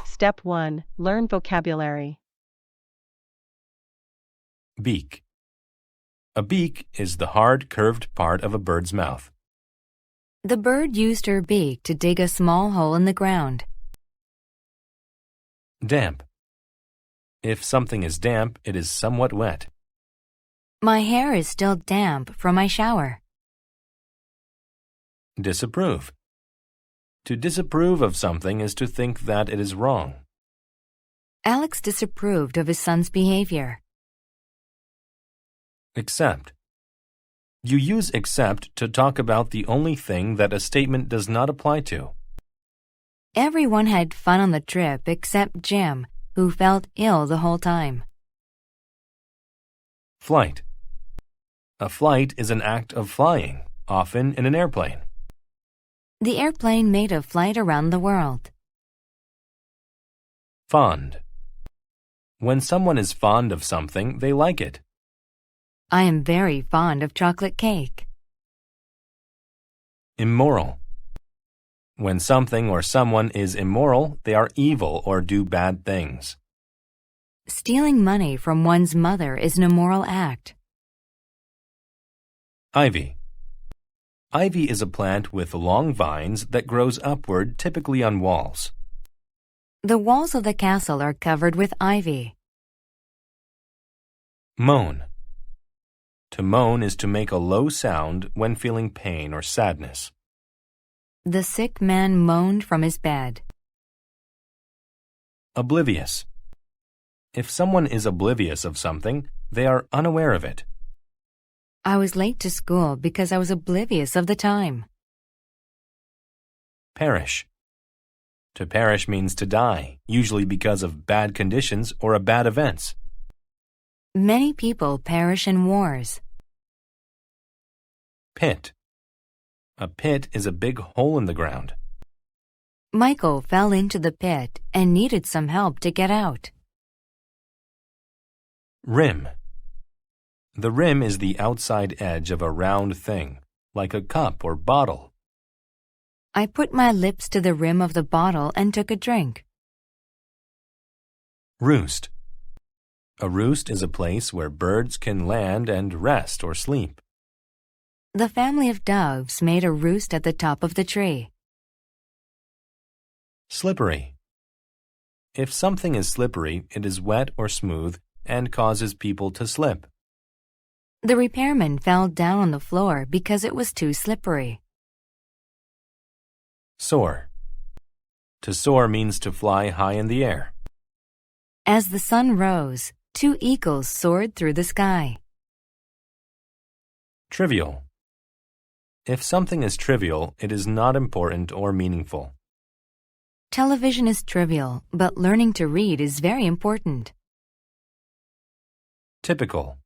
Step 1. Learn vocabulary. Beak. A beak is the hard, curved part of a bird's mouth. The bird used her beak to dig a small hole in the ground. Damp. If something is damp, it is somewhat wet. My hair is still damp from my shower. Disapprove. To disapprove of something is to think that it is wrong. Alex disapproved of his son's behavior. Accept. You use accept to talk about the only thing that a statement does not apply to. Everyone had fun on the trip except Jim, who felt ill the whole time. Flight. A flight is an act of flying, often in an airplane. The airplane made a flight around the world. Fond. When someone is fond of something, they like it. I am very fond of chocolate cake. Immoral. When something or someone is immoral, they are evil or do bad things. Stealing money from one's mother is an immoral act. Ivy. Ivy is a plant with long vines that grows upward, typically on walls. The walls of the castle are covered with ivy. Moan. To moan is to make a low sound when feeling pain or sadness. The sick man moaned from his bed. Oblivious. If someone is oblivious of something, they are unaware of it. I was late to school because I was oblivious of the time. Perish. To perish means to die, usually because of bad conditions or bad events. Many people perish in wars. Pit. A pit is a big hole in the ground. Michael fell into the pit and needed some help to get out. Rim. The rim is the outside edge of a round thing, like a cup or bottle. I put my lips to the rim of the bottle and took a drink. Roost. A roost is a place where birds can land and rest or sleep. The family of doves made a roost at the top of the tree. Slippery. If something is slippery, it is wet or smooth and causes people to slip. The repairman fell down on the floor because it was too slippery. Soar. To soar means to fly high in the air. As the sun rose, 2 eagles soared through the sky. Trivial. If something is trivial, it is not important or meaningful. Television is trivial, but learning to read is very important. Typical.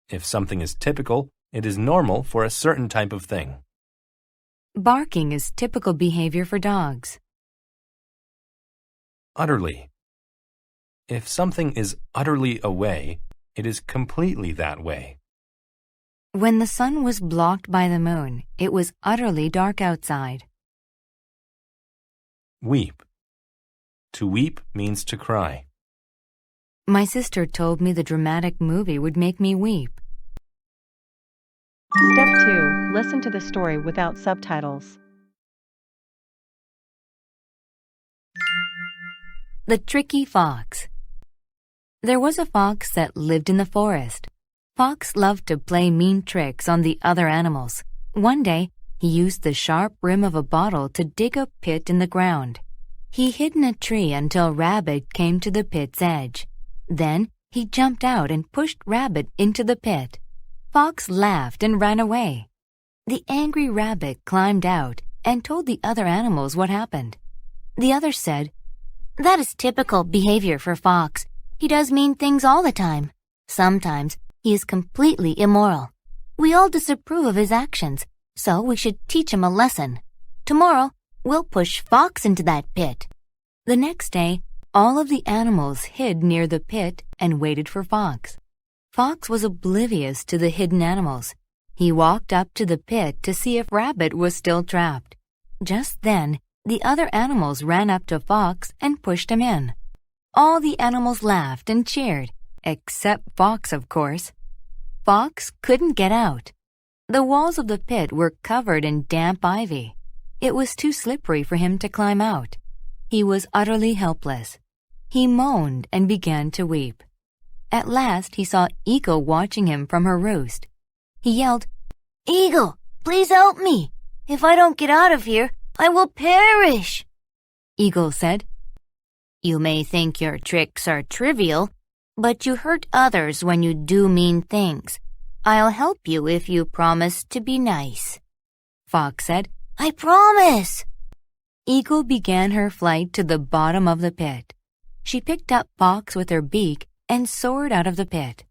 If something is typical, it is normal for a certain type of thing. Barking is typical behavior for dogs. Utterly. If something is utterly away, it is completely that way. When the sun was blocked by the moon, it was utterly dark outside. Weep. To weep means to cry. My sister told me the dramatic movie would make me weep. Step 2. Listen to the story without subtitles. The Tricky Fox. There was a fox that lived in the forest. Fox loved to play mean tricks on the other animals. One day, he used the sharp rim of a bottle to dig a pit in the ground. He hid in a tree until Rabbit came to the pit's edge. Then, he jumped out and pushed Rabbit into the pit. Fox laughed and ran away. The angry Rabbit climbed out and told the other animals what happened. The others said, "That is typical behavior for Fox. He does mean things all the time. Sometimes, he is completely immoral. We all disapprove of his actions, so we should teach him a lesson. Tomorrow, we'll push Fox into that pit." The next day, all of the animals hid near the pit and waited for Fox. Fox was oblivious to the hidden animals. He walked up to the pit to see if Rabbit was still trapped. Just then, the other animals ran up to Fox and pushed him in. All the animals laughed and cheered, except Fox, of course. Fox couldn't get out. The walls of the pit were covered in damp ivy. It was too slippery for him to climb out. He was utterly helpless. He moaned and began to weep. At last he saw Eagle watching him from her roost. He yelled, "Eagle, please help me! If I don't get out of here, I will perish!" Eagle said, "You may think your tricks are trivial, but you hurt others when you do mean things. I'll help you if you promise to be nice." Fox said, "I promise." Eagle began her flight to the bottom of the pit. She picked up Fox with her beak and soared out of the pit.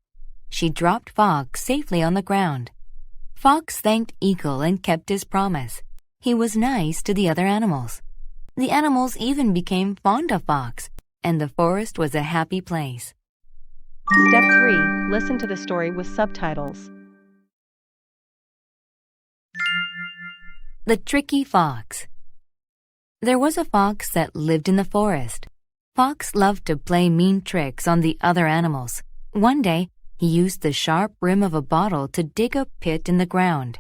She dropped Fox safely on the ground. Fox thanked Eagle and kept his promise. He was nice to the other animals. The animals even became fond of Fox, and the forest was a happy place. Step 3. Listen to the story with subtitles. The Tricky Fox. There was a fox that lived in the forest. Fox loved to play mean tricks on the other animals. One day, he used the sharp rim of a bottle to dig a pit in the ground.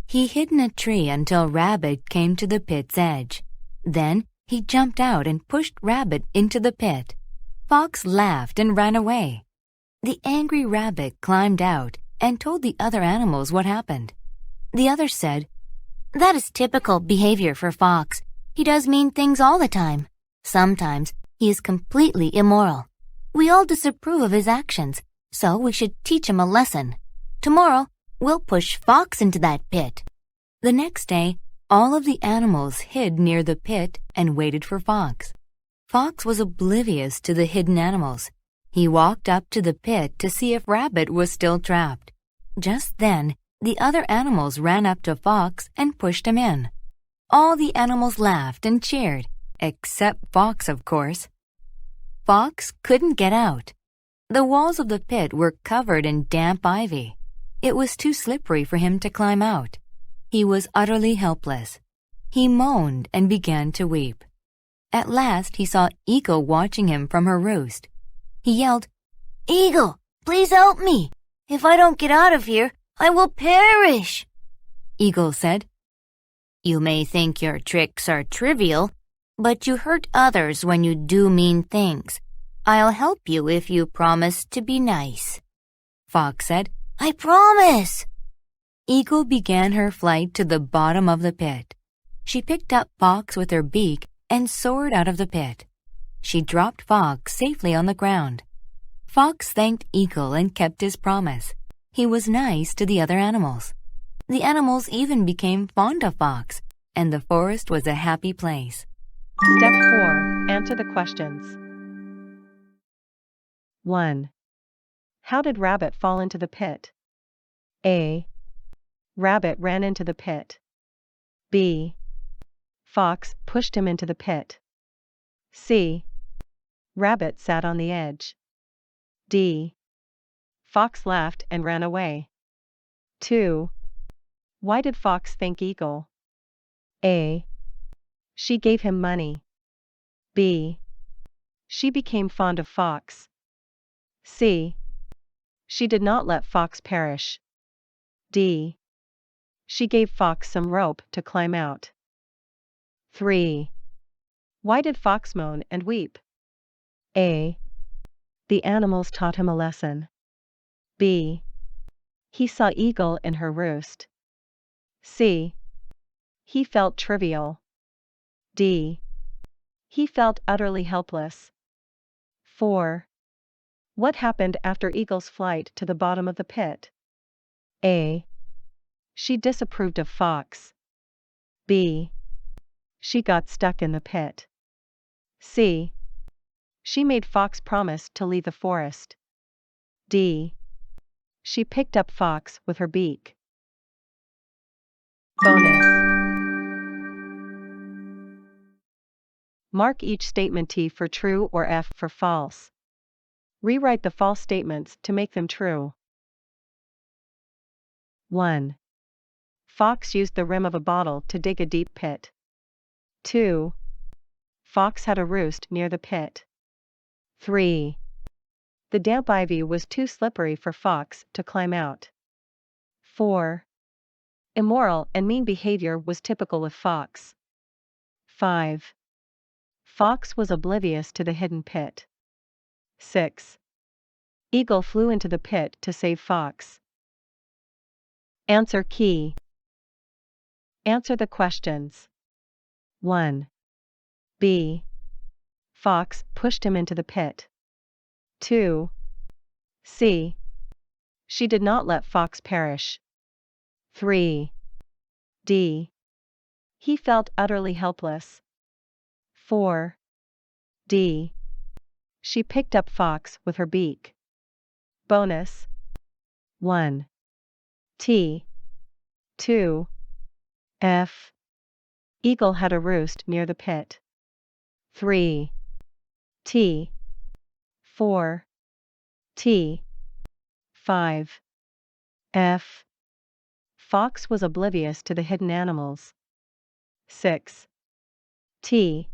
He hid in a tree until Rabbit came to the pit's edge. Then, he jumped out and pushed Rabbit into the pit. Fox laughed and ran away. The angry Rabbit climbed out and told the other animals what happened. The others said, "That is typical behavior for Fox. He does mean things all the time. Sometimes he is completely immoral. We all disapprove of his actions, so we should teach him a lesson. Tomorrow, we'll push Fox into that pit." The next day, all of the animals hid near the pit and waited for Fox. Fox was oblivious to the hidden animals. He walked up to the pit to see if Rabbit was still trapped. Just then, the other animals ran up to Fox and pushed him in. All the animals laughed and cheered, except Fox, of course. Fox couldn't get out. The walls of the pit were covered in damp ivy. It was too slippery for him to climb out. He was utterly helpless. He moaned and began to weep. At last he saw Eagle watching him from her roost. He yelled, "Eagle, please help me! If I don't get out of here, I will perish!" Eagle said, "You may think your tricks are trivial, but you hurt others when you do mean things. I'll help you if you promise to be nice." Fox said, "I promise." Eagle began her flight to the bottom of the pit. She picked up Fox with her beak and soared out of the pit. She dropped Fox safely on the ground. Fox thanked Eagle and kept his promise. He was nice to the other animals. The animals even became fond of Fox, and the forest was a happy place. Step 4. Answer the questions. 1. How did Rabbit fall into the pit? A. Rabbit ran into the pit. B. Fox pushed him into the pit. C. Rabbit sat on the edge. D. Fox laughed and ran away. 2. Why did Fox thank Eagle? A. She gave him money. B. She became fond of Fox. C. She did not let Fox perish. D. She gave Fox some rope to climb out. 3. Why did Fox moan and weep? A. The animals taught him a lesson. B. He saw Eagle in her roost. C. He felt trivial. D. He felt utterly helpless. 4. What happened after Eagle's flight to the bottom of the pit? A. She disapproved of Fox. B. She got stuck in the pit. C. She made Fox promise to leave the forest. D. She picked up Fox with her beak. Bonus. Mark each statement T for true or F for false. Rewrite the false statements to make them true. 1. Fox used the rim of a bottle to dig a deep pit. 2. Fox had a roost near the pit. 3. The damp ivy was too slippery for Fox to climb out. 4. Immoral and mean behavior was typical of Fox. 5. Fox was oblivious to the hidden pit. 6. Eagle flew into the pit to save Fox. Answer key. Answer the questions. 1. B. Fox pushed him into the pit. 2. C. She did not let Fox perish. 3. D. He felt utterly helpless. 4. D. She picked up Fox with her beak. Bonus. 1. T. 2. F. Eagle had a roost near the pit. 3. T. 4. T. 5. F. Fox was oblivious to the hidden animals. 6. T.